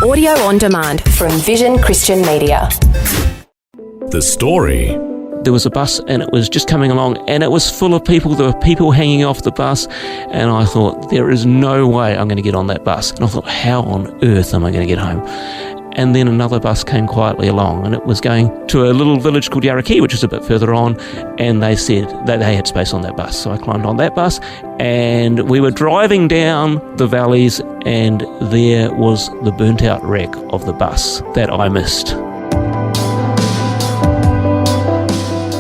Audio on demand from Vision Christian Media. The story. There was a bus and it was just coming along and it was full of people. There were people hanging off the bus and I thought, there is no way I'm going to get on that bus. And I thought, how on earth am I going to get home? And then another bus came quietly along and it was going to a little village called Yarraki, which is a bit further on, and they said that they had space on that bus. So I climbed on that bus and we were driving down the valleys and there was the burnt out wreck of the bus that I missed.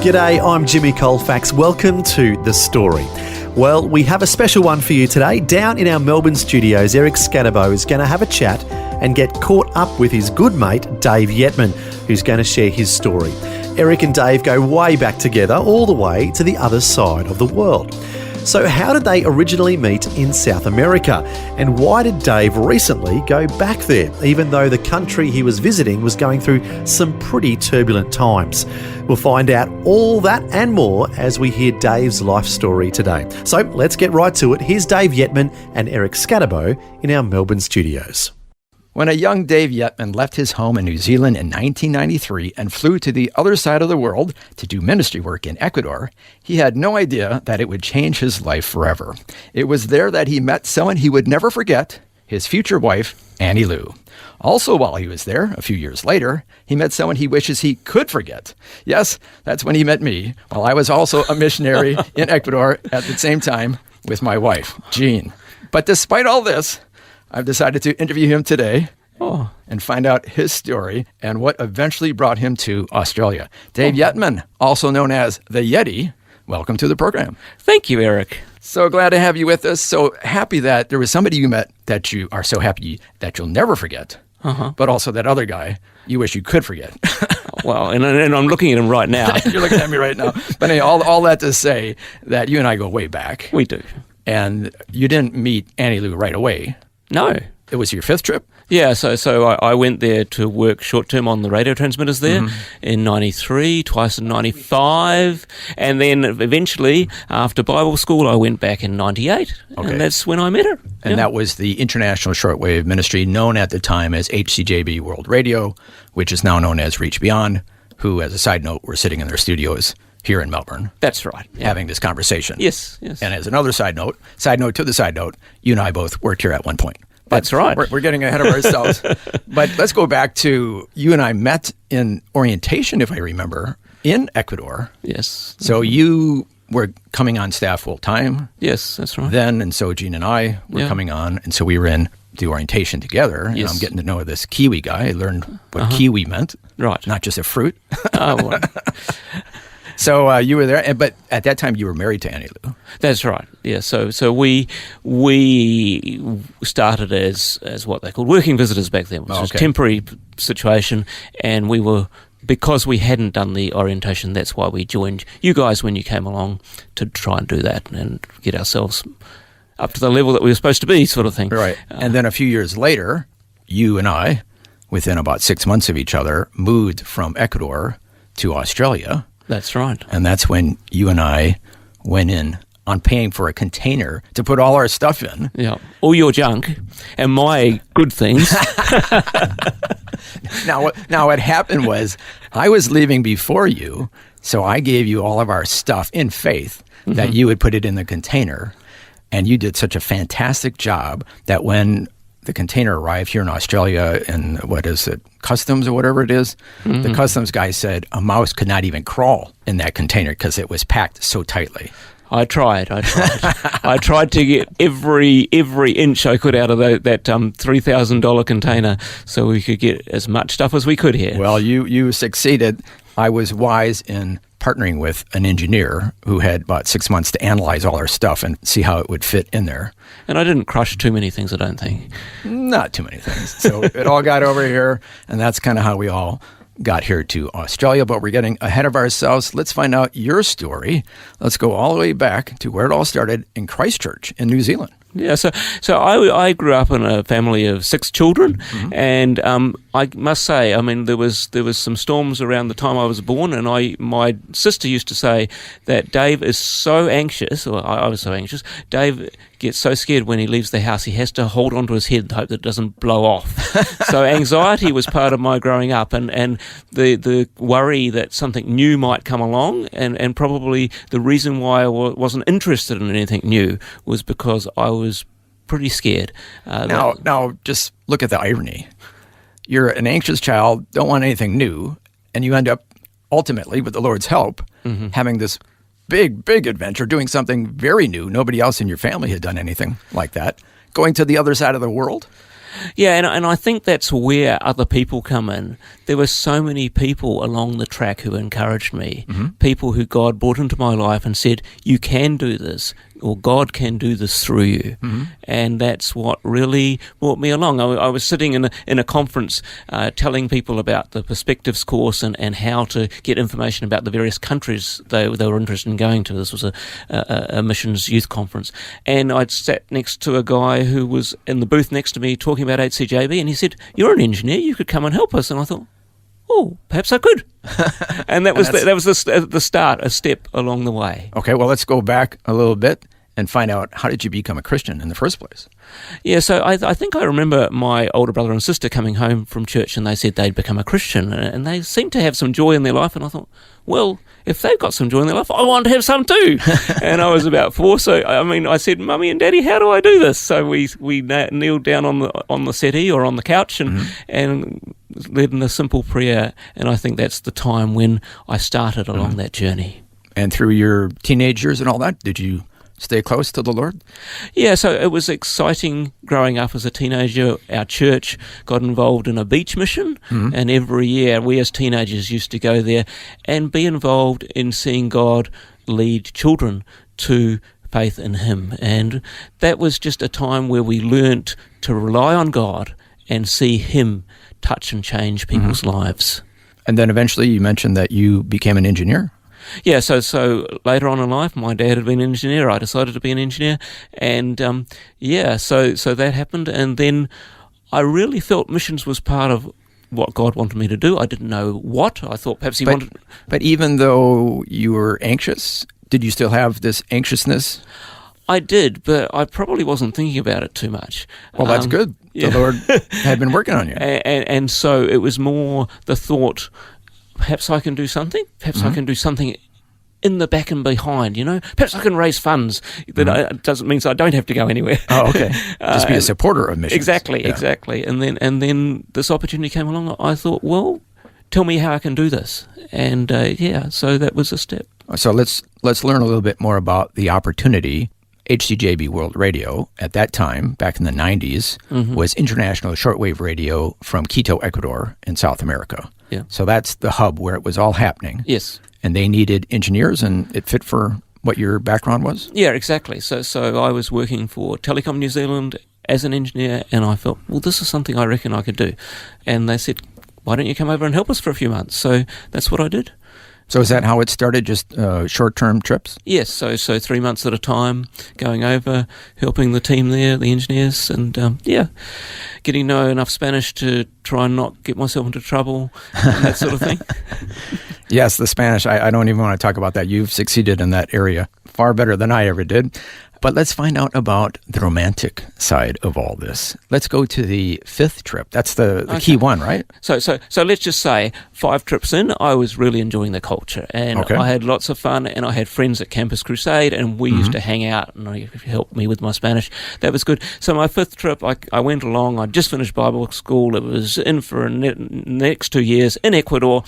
G'day, I'm Jimmy Colfax. Welcome to The Story. Well, we have a special one for you today. Down in our Melbourne studios, Eric Scatterbo is going to have a chat and get caught up with his good mate, Dave Yetman, who's going to share his story. Eric and Dave go way back together, all the way to the other side of the world. So how did they originally meet in South America? And why did Dave recently go back there, even though the country he was visiting was going through some pretty turbulent times? We'll find out all that and more as we hear Dave's life story today. So let's get right to it. Here's Dave Yetman and Eric Scatterbo in our Melbourne studios. When a young Dave Yetman left his home in New Zealand in 1993 and flew to the other side of the world to do ministry work in Ecuador, he had no idea that it would change his life forever. It was there that he met someone he would never forget, his future wife, Anni Lou. Also, while he was there, a few years later, he met someone he wishes he could forget. Yes, that's when he met me, while I was also a missionary in Ecuador at the same time with my wife, Jean. But despite all this, I've decided to interview him today and find out his story and what eventually brought him to Australia. Dave Yetman, also known as the Yeti, welcome to the program. Thank you, Eric. So glad to have you with us. So happy that there was somebody you met that you are so happy that you'll never forget, but also that other guy you wish you could forget. Well, and I'm looking at him right now. You're looking at me right now. But anyway, all that to say that you and I go way back. We do. And you didn't meet Anni Lou right away. No. It was your fifth trip? Yeah, so I went there to work short-term on the radio transmitters there in 93, twice in 95, and then eventually, after Bible school, I went back in 98, and that's when I met her. And that was the International Shortwave Ministry, known at the time as HCJB World Radio, which is now known as Reach Beyond, who, as a side note, were sitting in their studios here in Melbourne. That's right. Yeah. Having this conversation. Yes. And as another side note to the side note, you and I both worked here at one point. But that's right. We're getting ahead of ourselves. But let's go back to you and I met in orientation, if I remember, in Ecuador. Yes. So you were coming on staff full time. Yes, that's right. Then, and so Jean and I were coming on, and so we were in the orientation together. Yes. And I'm getting to know this Kiwi guy. I learned what kiwi meant. Right. Not just a fruit. Well. So you were there, but at that time you were married to Anni Lou. That's right. Yeah. So we started as what they called working visitors back then, which was a temporary situation, and we were, because we hadn't done the orientation, that's why we joined you guys when you came along to try and do that and get ourselves up to the level that we were supposed to be, sort of thing. Right. And then a few years later, you and I, within about 6 months of each other, moved from Ecuador to Australia. That's right. And that's when you and I went in on paying for a container to put all our stuff in. Yeah. All your junk and my good things. Now what happened was I was leaving before you, so I gave you all of our stuff in faith that you would put it in the container. And you did such a fantastic job that when the container arrived here in Australia in, what is it, customs or whatever it is, the customs guy said a mouse could not even crawl in that container because it was packed so tightly. I tried. I tried to get every inch I could out of that $3,000 container so we could get as much stuff as we could here. Well, you succeeded. I was wise in partnering with an engineer who had about 6 months to analyze all our stuff and see how it would fit in there. And I didn't crush too many things, I don't think. Not too many things. So it all got over here, and that's kind of how we all got here to Australia. But we're getting ahead of ourselves. Let's find out your story. Let's go all the way back to where it all started in Christchurch in New Zealand. Yeah, so I grew up in a family of 6 children, and I must say, I mean, there was some storms around the time I was born, and my sister used to say that Dave is so anxious, or I was so anxious, Dave gets so scared when he leaves the house, he has to hold onto his head and hope that it doesn't blow off. So anxiety was part of my growing up, and the worry that something new might come along, and probably the reason why I wasn't interested in anything new was because I was pretty scared. Now, just look at the irony. You're an anxious child, don't want anything new, and you end up ultimately, with the Lord's help, having this big adventure, doing something very new. Nobody else in your family had done anything like that. Going to the other side of the world. Yeah, and I think that's where other people come in. There were so many people along the track who encouraged me, people who God brought into my life and said, you can do this, or God can do this through you. And that's what really brought me along. I was sitting in a conference telling people about the Perspectives course and how to get information about the various countries they were interested in going to. This was a missions youth conference. And I'd sat next to a guy who was in the booth next to me talking about HCJB, and he said, you're an engineer, you could come and help us. And I thought, oh, perhaps I could. And that was the start, a step along the way. Okay, well, let's go back a little bit and find out, how did you become a Christian in the first place? Yeah, so I think I remember my older brother and sister coming home from church, and they said they'd become a Christian, and they seemed to have some joy in their life, and I thought, well, if they've got some joy in their life, I want to have some too. And I was about 4, so I said, Mummy and Daddy, how do I do this? So we kneeled down on the settee or on the couch and led in a simple prayer, and I think that's the time when I started along that journey. And through your teenage years and all that, did you stay close to the Lord? Yeah, so it was exciting growing up as a teenager. Our church got involved in a beach mission, and every year we as teenagers used to go there and be involved in seeing God lead children to faith in Him. And that was just a time where we learnt to rely on God and see Him touch and change people's lives. And then eventually you mentioned that you became an engineer. Yeah, so later on in life, my dad had been an engineer. I decided to be an engineer, and so that happened. And then I really felt missions was part of what God wanted me to do. I didn't know what. I thought perhaps He wanted. But even though you were anxious, did you still have this anxiousness? I did, but I probably wasn't thinking about it too much. Well, that's good. Yeah. The Lord had been working on you, and so it was more the thought. Perhaps I can do something. Perhaps I can do something in the back and behind, Perhaps I can raise funds. That doesn't mean I don't have to go anywhere. Oh, okay. Just be a supporter of missions. Exactly. And then this opportunity came along. I thought, well, tell me how I can do this. And so that was a step. So let's learn a little bit more about the opportunity. HCJB World Radio at that time, back in the 90s, was international shortwave radio from Quito, Ecuador, in South America. Yeah. So that's the hub where it was all happening. Yes. And they needed engineers, and it fit for what your background was? Yeah, exactly. So I was working for Telecom New Zealand as an engineer, and I felt, well, this is something I reckon I could do. And they said, why don't you come over and help us for a few months? So that's what I did. So is that how it started, just short-term trips? Yes, so 3 months at a time, going over, helping the team there, the engineers, and getting to know enough Spanish to try and not get myself into trouble, and that sort of thing. Yes, the Spanish, I don't even want to talk about that. You've succeeded in that area far better than I ever did. But let's find out about the romantic side of all this. Let's go to the 5th trip. That's the key one, right? So let's just say 5 trips in, I was really enjoying the culture. And I had lots of fun, and I had friends at Campus Crusade, and we used to hang out, and he helped me with my Spanish. That was good. So my 5th trip, I went along. I just finished Bible school. It was in for the next 2 years in Ecuador,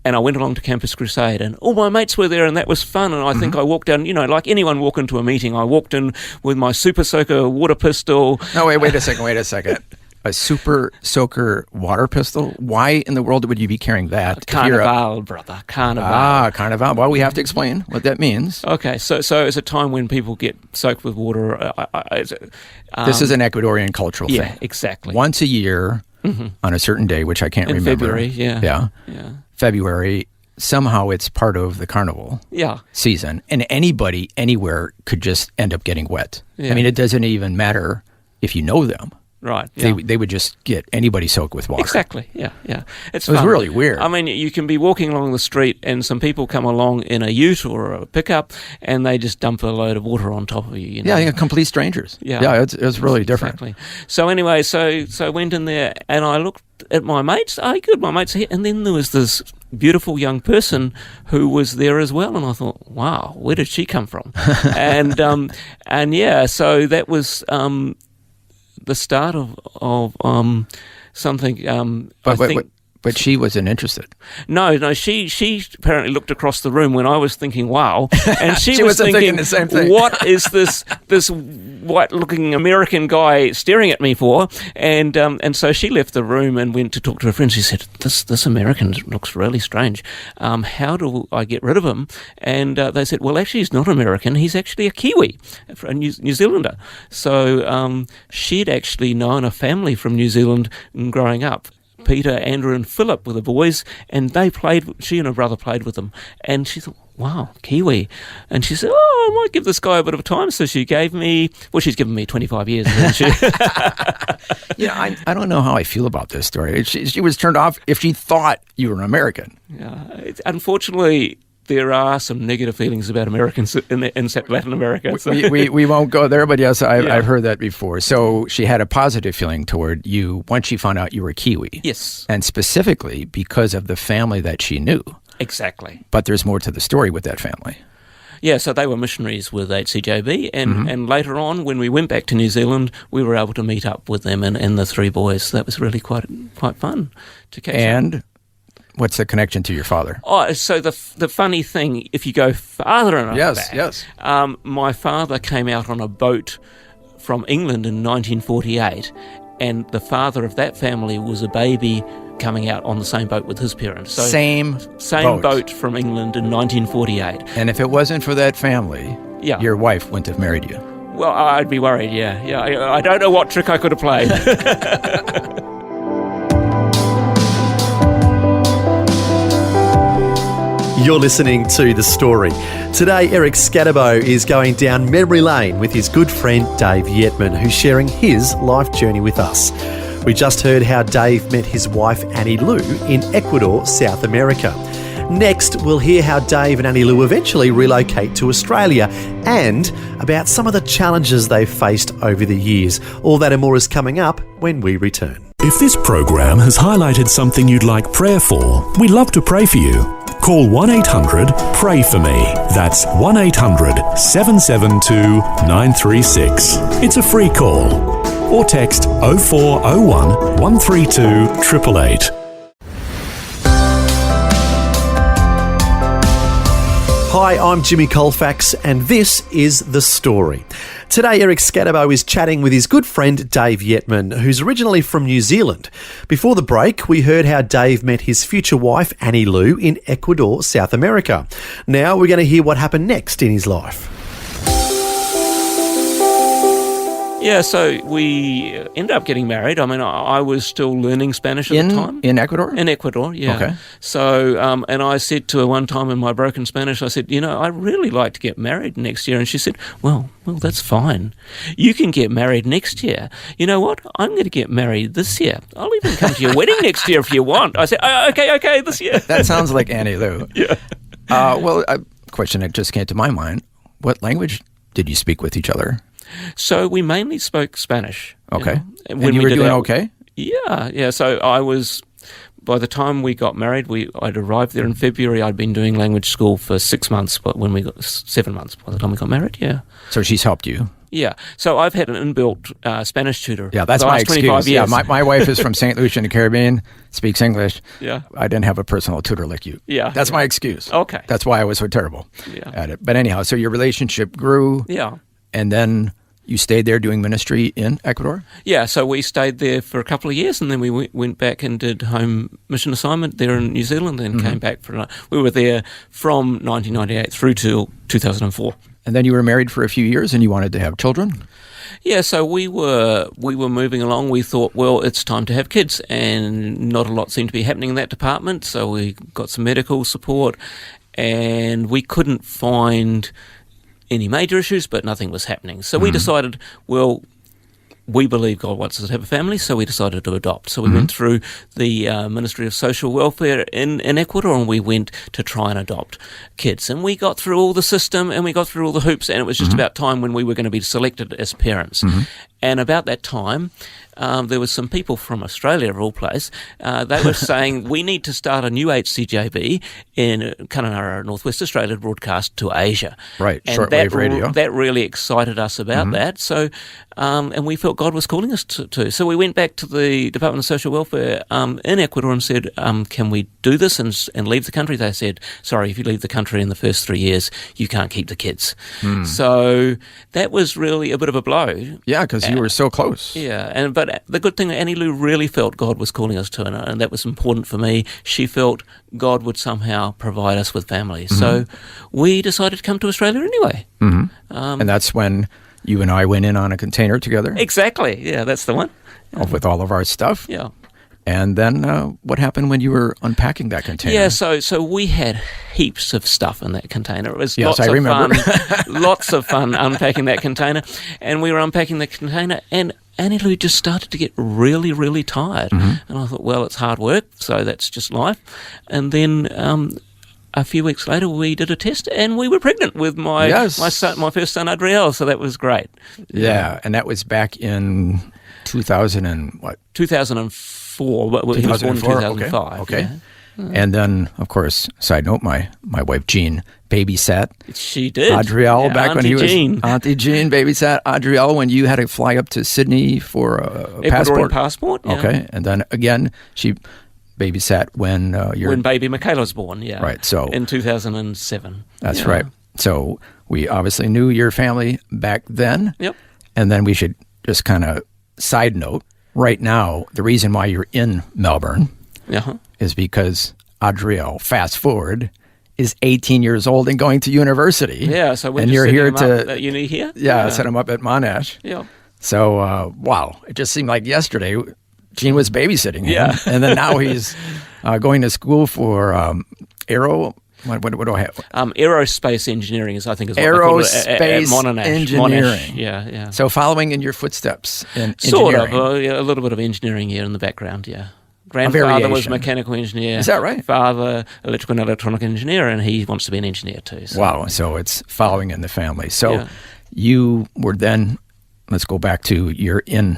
and I went along to Campus Crusade, and all my mates were there, and that was fun. And I think I walked down, like anyone walk into a meeting, I walked in with my Super Soaker water pistol. No, wait a second. A Super Soaker water pistol? Why in the world would you be carrying that? Carnival, brother. Carnival. Carnival. Well, we have to explain what that means. Okay, so it's a time when people get soaked with water. This is an Ecuadorian cultural thing. Yeah, exactly. Once a year, on a certain day, which I can't remember. In February, yeah. February. Somehow it's part of the carnival season, and anybody, anywhere could just end up getting wet. Yeah. I mean, it doesn't even matter if you know them. Right. Yeah. They would just get anybody soaked with water. Exactly. Yeah. It's It was fun. really weird. I mean, you can be walking along the street and some people come along in a ute or a pickup and they just dump a load of water on top of you. Yeah, complete strangers. Yeah. It was really different. Exactly. So anyway, so I went in there and I looked at my mates. Oh, good, my mates are here. And then there was this beautiful young person who was there as well, and I thought, wow, where did she come from? and yeah, so that was the start of something. But she wasn't interested. No, she apparently looked across the room when I was thinking, wow, and she, She was wasn't thinking the same thing. What is this white-looking American guy staring at me for? And so she left the room and went to talk to her friends. She said, this American looks really strange. How do I get rid of him? And they said, well, actually, he's not American. He's actually a Kiwi, a New Zealander. So she'd actually known a family from New Zealand growing up. Peter, Andrew and Philip were the boys, and she and her brother played with them. And she thought, wow, Kiwi. And she said, I might give this guy a bit of time. So she gave me, she's given me 25 years. I don't know how I feel about this story. She was turned off if she thought you were an American. Yeah, unfortunately, there are some negative feelings about Americans in Latin America. So. We won't go there, but yes, I've heard that before. So she had a positive feeling toward you once she found out you were Kiwi. Yes. And specifically because of the family that she knew. Exactly. But there's more to the story with that family. Yeah, so they were missionaries with HCJB, and later on, when we went back to New Zealand, we were able to meet up with them and the three boys. That was really quite fun to catch up. And what's the connection to your father? Oh, so the funny thing, if you go farther enough back, yes. My father came out on a boat from England in 1948, and the father of that family was a baby coming out on the same boat with his parents. So Same boat from England in 1948. And if it wasn't for that family, your wife wouldn't have married you. Well, I'd be worried, yeah. I don't know what trick I could have played. You're listening to The Story. Today, Eric Scatterbo is going down memory lane with his good friend Dave Yetman, who's sharing his life journey with us. We just heard how Dave met his wife Anni Lou in Ecuador, South America. Next, we'll hear how Dave and Anni Lou eventually relocate to Australia and about some of the challenges they've faced over the years. All that and more is coming up when we return. If this program has highlighted something you'd like prayer for, we'd love to pray for you. Call 1-800-PRAY-FOR-ME. That's 1-800-772-936. It's a free call. Or text 0401 132 888. Hi, I'm Jimmy Colfax, and this is The Story. Today, Eric Scatterbo is chatting with his good friend Dave Yetman, who's originally from New Zealand. Before the break, we heard how Dave met his future wife, Anni Lou, in Ecuador, South America. Now we're going to hear what happened next in his life. Yeah, so we ended up getting married. I mean, I was still learning Spanish at the time. In Ecuador? In Ecuador, yeah. Okay. So, and I said to her one time in my broken Spanish, I said, I'd really like to get married next year. And she said, well, that's fine. You can get married next year. You know what? I'm going to get married this year. I'll even come to your wedding next year if you want. I said, okay, this year. That sounds like Anni Lou. Yeah. A question that just came to my mind. What language did you speak with each other? So we mainly spoke Spanish. Okay. And you were doing okay? Yeah. So I was, by the time we got married, I'd arrived there in February. I'd been doing language school for 6 months, but when we got 7 months by the time we got married, yeah. So she's helped you? Yeah. So I've had an inbuilt Spanish tutor. Yeah, that's for the my last excuse. 25 years. Yeah, my wife is from St. Lucia in the Caribbean, speaks English. Yeah. I didn't have a personal tutor like you. Yeah. That's my excuse. Okay. That's why I was so terrible at it. But anyhow, so your relationship grew. Yeah. And then you stayed there doing ministry in Ecuador? Yeah, so we stayed there for a couple of years, and then we went back and did home mission assignment there in New Zealand, and came back we were there from 1998 through to 2004. And then you were married for a few years, and you wanted to have children? Yeah, so we were moving along. We thought, well, it's time to have kids, and not a lot seemed to be happening in that department, so we got some medical support, and we couldn't find any major issues, but nothing was happening. So we decided, well, we believe God wants us to have a family, so we decided to adopt. So we went through the Ministry of Social Welfare in Ecuador, and we went to try and adopt kids. And we got through all the system, and we got through all the hoops, and it was just about time when we were going to be selected as parents. And about that time, there was some people from Australia, of all places. They were saying, we need to start a new HCJB in Kununurra, Northwest Australia, broadcast to Asia. Right, and shortwave radio. That really excited us about that. So, and we felt God was calling us to. So we went back to the Department of Social Welfare in Ecuador and said, can we do this and leave the country? They said, sorry, if you leave the country in the first 3 years, you can't keep the kids. So that was really a bit of a blow. Yeah, because you were so close. Yeah, but the good thing, Anni Lou really felt God was calling us to, and that was important for me. She felt God would somehow provide us with families. So we decided to come to Australia anyway. And that's when you and I went in on a container together. Exactly. Yeah, that's the one. With all of our stuff. Yeah. And then what happened when you were unpacking that container? Yeah, so we had heaps of stuff in that container. It was Yes, I remember. Lots of fun unpacking that container. And we were unpacking the container, and Anni Lou just started to get really, really tired. And I thought, well, it's hard work, so that's just life. And then a few weeks later, we did a test, and we were pregnant with my first son, Adriel, so that was great. Yeah, and that was back in 2000 and what? 2004. He was born in 2005. Okay. Yeah. And then, of course, side note, my wife Jean babysat. She did. Adriel back Auntie when he was Jean. Auntie Jean babysat Adriel when you had to fly up to Sydney for a Ecuadorian passport. Yeah. Okay, and then again she babysat when when baby Michaela was born. Yeah, right. So in 2007. That's right. So we obviously knew your family back then. Yep. And then we should just kind of side note. Right now, the reason why you're in Melbourne is because Adriel, fast forward, is 18 years old and going to university. Yeah, so and you're here to at uni here. Yeah, set him up at Monash. Yeah. So wow, it just seemed like yesterday Gene was babysitting him, and then now he's going to school for aero. What do I have? Aerospace engineering is, I think, is what aerospace they call it at Monash. engineering. Monash, yeah. So following in your footsteps in sort engineering. of a little bit of engineering here in the background. Yeah. Grandfather was mechanical engineer. Is that right? Father, electrical and electronic engineer, and he wants to be an engineer too. So. Wow. So it's following in the family. So you were then, let's go back to, you're in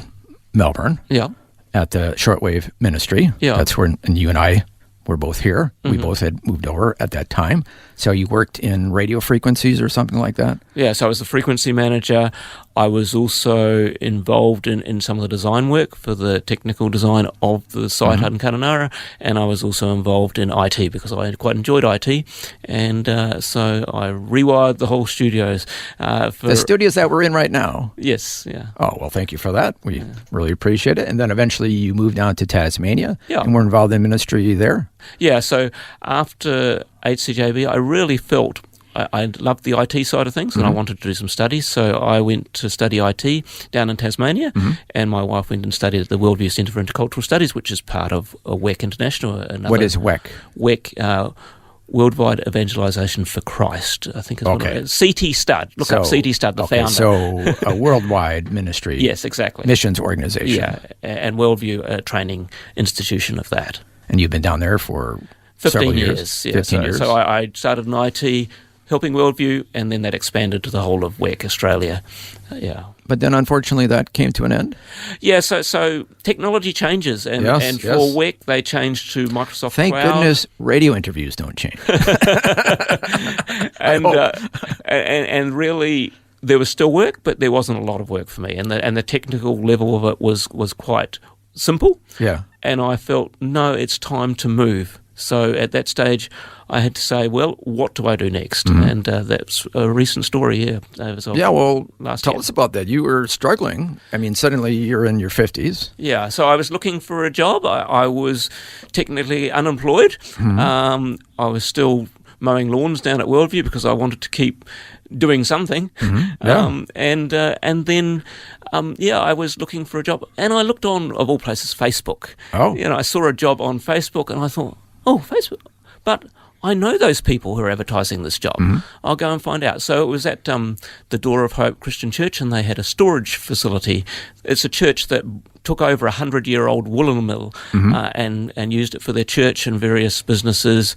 Melbourne. Yeah. At the shortwave ministry. Yeah. That's where, and you and I were both here. We both had moved over at that time. So you worked in radio frequencies or something like that? Yeah, so I was the frequency manager. I was also involved in some of the design work for the technical design of the site in Kununurra, and I was also involved in IT because I quite enjoyed IT, and so I rewired the whole studios. For the studios that we're in right now? Yes, yeah. Oh, well, thank you for that. We really appreciate it. And then eventually you moved down to Tasmania and were involved in ministry there? Yeah, so after HCJB, I really felt I loved the IT side of things, and I wanted to do some studies. So I went to study IT down in Tasmania, and my wife went and studied at the Worldview Centre for Intercultural Studies, which is part of WEC International. What is WEC? WEC, Worldwide Evangelization for Christ, I think is what it is. CT Stud. Look up CT Stud, the founder. So a worldwide ministry. Yes, exactly. Missions organization. Yeah, and Worldview, a training institution of that. And you've been down there for 15 years. Yeah. 15 years. So I started in IT, helping Worldview, and then that expanded to the whole of WEC Australia. But then, unfortunately, that came to an end? Yeah, so technology changes, and for WEC, they changed to Microsoft Thank Cloud. goodness radio interviews don't change. and really, there was still work, but there wasn't a lot of work for me, and the technical level of it was quite simple. Yeah. And I felt, no, it's time to move. So at that stage, I had to say, well, what do I do next? And that's a recent story here. Tell us about that. You were struggling. I mean, suddenly you're in your 50s. Yeah, so I was looking for a job. I was technically unemployed. I was still mowing lawns down at Worldview because I wanted to keep doing something. And then I was looking for a job. And I looked on, of all places, Facebook. Oh. I saw a job on Facebook and I thought, oh, Facebook. But I know those people who are advertising this job. I'll go and find out. So it was at the Door of Hope Christian Church, and they had a storage facility. It's a church that took over a 100-year-old woolen mill and used it for their church and various businesses.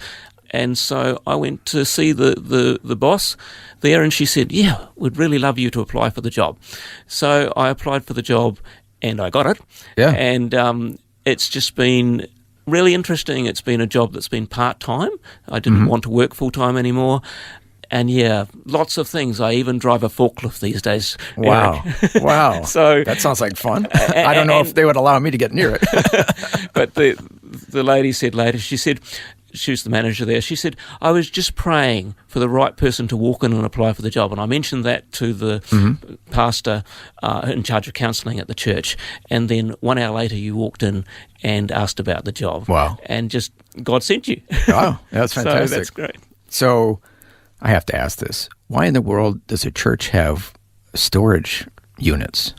And so I went to see the boss there, and she said, yeah, we'd really love you to apply for the job. So I applied for the job, and I got it. Yeah. And it's just been really interesting. It's been a job that's been part-time. I didn't want to work full-time anymore. And yeah, lots of things. I even drive a forklift these days. Wow. Eric. Wow. So that sounds like fun. I don't know if they would allow me to get near it. But the lady said later, she said, she was the manager there, she said, I was just praying for the right person to walk in and apply for the job. And I mentioned that to the pastor in charge of counselling at the church. And then 1 hour later, you walked in and asked about the job. Wow. And just God sent you. Wow. That's fantastic. So that's great. So I have to ask this. Why in the world does a church have storage units?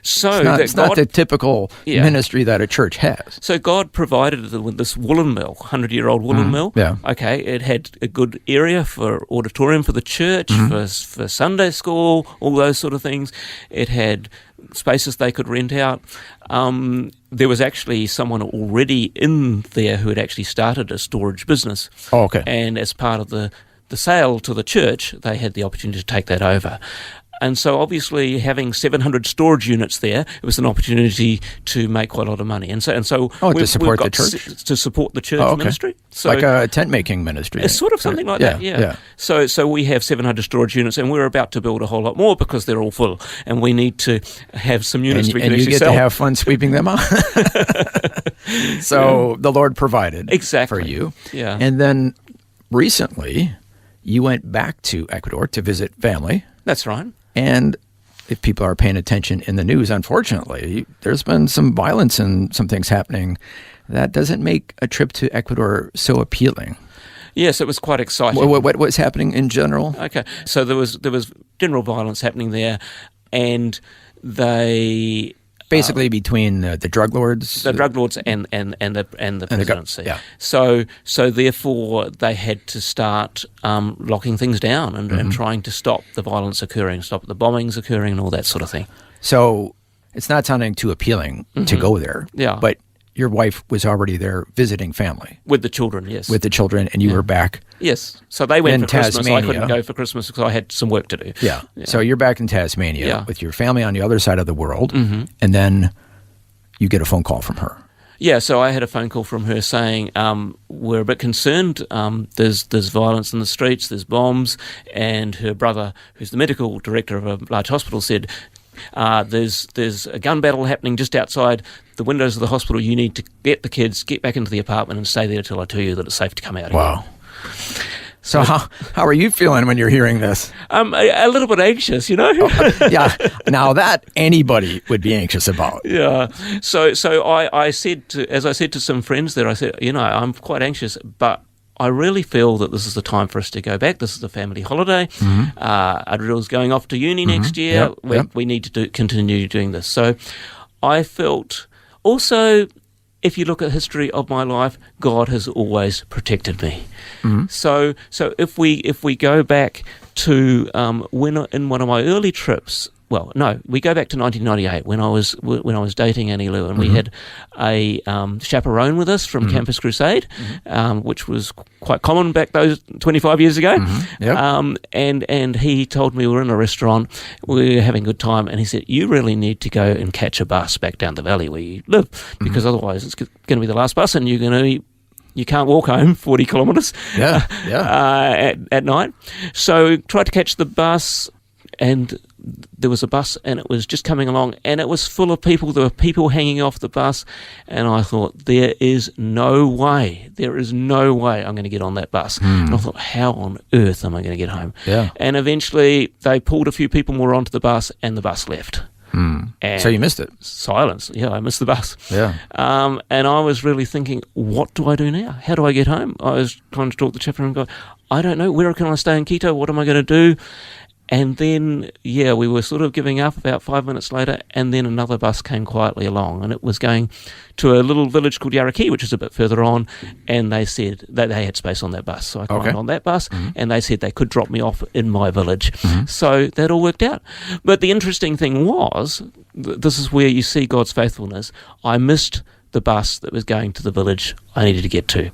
So it's not the typical ministry that a church has. So God provided this woolen mill, 100-year-old woolen mill. Yeah. Okay, it had a good area for auditorium for the church, for Sunday school, all those sort of things. It had spaces they could rent out. There was actually someone already in there who had actually started a storage business. Oh, okay. And as part of the sale to the church, they had the opportunity to take that over. And so obviously having 700 storage units there, it was an opportunity to make quite a lot of money. And so to support the church? To support the church ministry. So like a tent-making ministry. It's sort of something like that, yeah. So we have 700 storage units, and we're about to build a whole lot more because they're all full, and we need to have some units we can actually sell. And you get to have fun sweeping them out. So the Lord provided for you. Yeah. And then recently, you went back to Ecuador to visit family. That's right. And if people are paying attention in the news, unfortunately, there's been some violence and some things happening that doesn't make a trip to Ecuador so appealing. Yes, it was quite exciting. What was happening in general? Okay, so there was general violence happening there, and they basically between the drug lords, and the presidency. Yeah. So therefore they had to start locking things down and trying to stop the violence occurring, stop the bombings occurring, and all that sort of thing. So it's not sounding too appealing to go there. Yeah. But your wife was already there visiting family. With the children, yes. With the children, and you were back. Yes. So they went in for Christmas. Tasmania. I couldn't go for Christmas because I had some work to do. Yeah. So you're back in Tasmania with your family on the other side of the world, and then you get a phone call from her. Yeah, so I had a phone call from her saying, we're a bit concerned, there's violence in the streets, there's bombs, and her brother, who's the medical director of a large hospital, said, there's a gun battle happening just outside the windows of the hospital. You need to get the kids, get back into the apartment and stay there until I tell you that it's safe to come out again. Wow. So how are you feeling when you're hearing this? A little bit anxious, you know? Yeah. Now that anybody would be anxious about. Yeah. So I said as I said to some friends there, I said, I'm quite anxious, but I really feel that this is the time for us to go back. This is a family holiday. Adriel's going off to uni next year. We need to continue doing this. So I felt also, if you look at the history of my life, God has always protected me. So if we go back to when in one of my early trips. Well, no, we go back to 1998 when I was dating Anni Lou, and we had a chaperone with us from Campus Crusade, which was quite common back those 25 years ago. And he told me we were in a restaurant, we were having a good time, and he said, "You really need to go and catch a bus back down the valley where you live, because otherwise it's going to be the last bus, and you can't walk home 40 kilometres at night." So tried to catch the bus, and there was a bus, and it was just coming along, and it was full of people. There were people hanging off the bus, and I thought, there is no way I'm going to get on that bus. And I thought, how on earth am I going to get home? Yeah. And eventually they pulled a few people more onto the bus, and the bus left. And so you missed it. Silence. Yeah, I missed the bus. Yeah. And I was really thinking, what do I do now? How do I get home? I was trying to talk to the chaperone and go, I don't know. Where can I stay in Quito? What am I going to do? And then, we were sort of giving up about 5 minutes later, and then another bus came quietly along, and it was going to a little village called Yaraki, which is a bit further on, and they said that they had space on that bus. So I climbed on that bus, and they said they could drop me off in my village. So that all worked out. But the interesting thing was, this is where you see God's faithfulness, I missed the bus that was going to the village I needed to get to.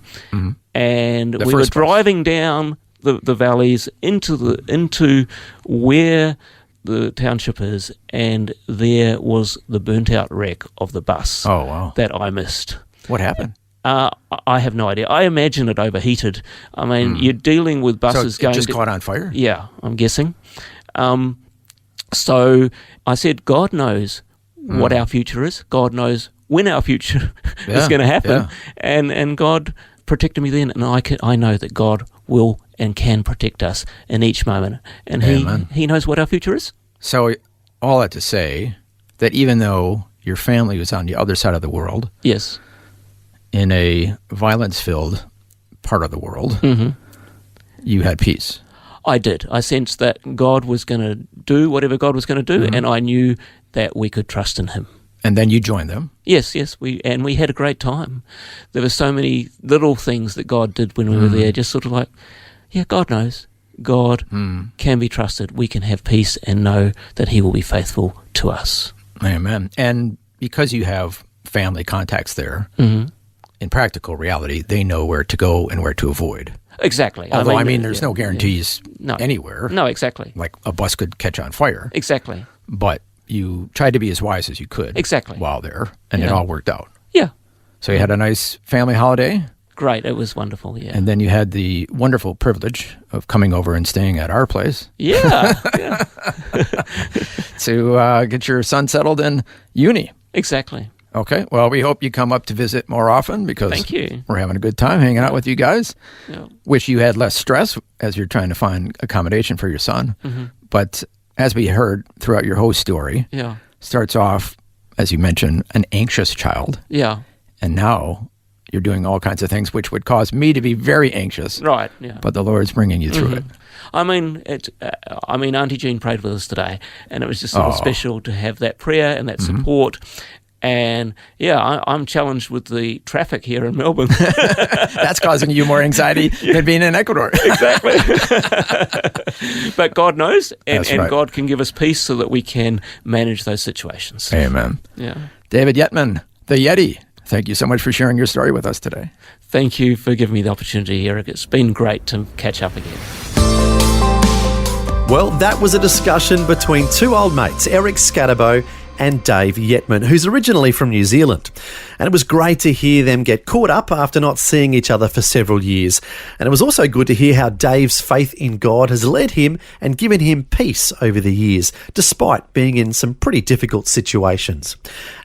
And we were driving down the valleys into where the township is, and there was the burnt out wreck of the bus that I missed. What happened? I have no idea. I imagine it overheated. I mean, you're dealing with buses so it just caught on fire? Yeah, I'm guessing. So I said, God knows what our future is. God knows when our future is going to happen. And God protected me then, and I know that God will and can protect us in each moment. And He knows what our future is. So all that to say that even though your family was on the other side of the world, yes, in a violence-filled part of the world, you had peace. I did. I sensed that God was going to do whatever God was going to do, and I knew that we could trust in Him. And then you joined them? Yes, we had a great time. There were so many little things that God did when we were there, just sort of like, God knows. God can be trusted. We can have peace and know that He will be faithful to us. Amen. And because you have family contacts there, in practical reality, they know where to go and where to avoid. Exactly. Although, there's no guarantees anywhere. No, exactly. Like a bus could catch on fire. Exactly. But you tried to be as wise as you could. Exactly. While there, and it all worked out. Yeah. So you had a nice family holiday? Great. It was wonderful, And then you had the wonderful privilege of coming over and staying at our place. Yeah. To get your son settled in uni. Exactly. Okay. Well, we hope you come up to visit more often because Thank you. We're having a good time hanging out with you guys. Yeah. Wish you had less stress as you're trying to find accommodation for your son. But as we heard throughout your whole story, starts off, as you mentioned, an anxious child. Yeah. And now you're doing all kinds of things which would cause me to be very anxious. Right, yeah. But the Lord's bringing you through it. I mean, Auntie Jean prayed with us today, and it was just sort of special to have that prayer and that support. And I'm challenged with the traffic here in Melbourne. That's causing you more anxiety than being in Ecuador. Exactly. But God knows, and right. God can give us peace so that we can manage those situations. Amen. Yeah. David Yetman, the Yeti, thank you so much for sharing your story with us today. Thank you for giving me the opportunity, Eric. It's been great to catch up again. Well, that was a discussion between two old mates, Eric Scatterbo and Dave Yetman, who's originally from New Zealand. And it was great to hear them get caught up after not seeing each other for several years. And it was also good to hear how Dave's faith in God has led him and given him peace over the years, despite being in some pretty difficult situations.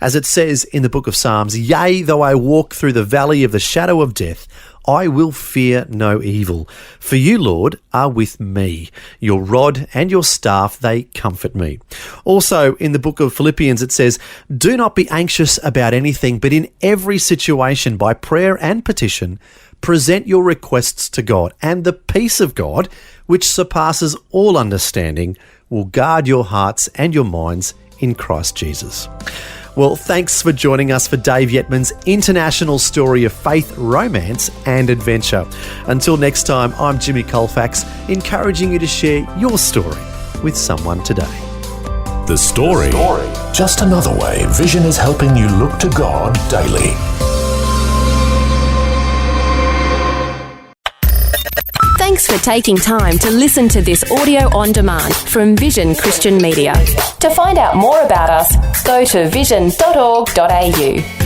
As it says in the book of Psalms, "Yea, though I walk through the valley of the shadow of death, I will fear no evil. For you, Lord, are with me. Your rod and your staff, they comfort me." Also, in the book of Philippians, it says, "Do not be anxious about anything, but in every situation, by prayer and petition, present your requests to God, and the peace of God, which surpasses all understanding, will guard your hearts and your minds in Christ Jesus." Well, thanks for joining us for Dave Yetman's international story of faith, romance and adventure. Until next time, I'm Jimmy Colfax, encouraging you to share your story with someone today. The story. Just another way Vision is helping you look to God daily. Thanks for taking time to listen to this audio on demand from Vision Christian Media. To find out more about us, go to vision.org.au.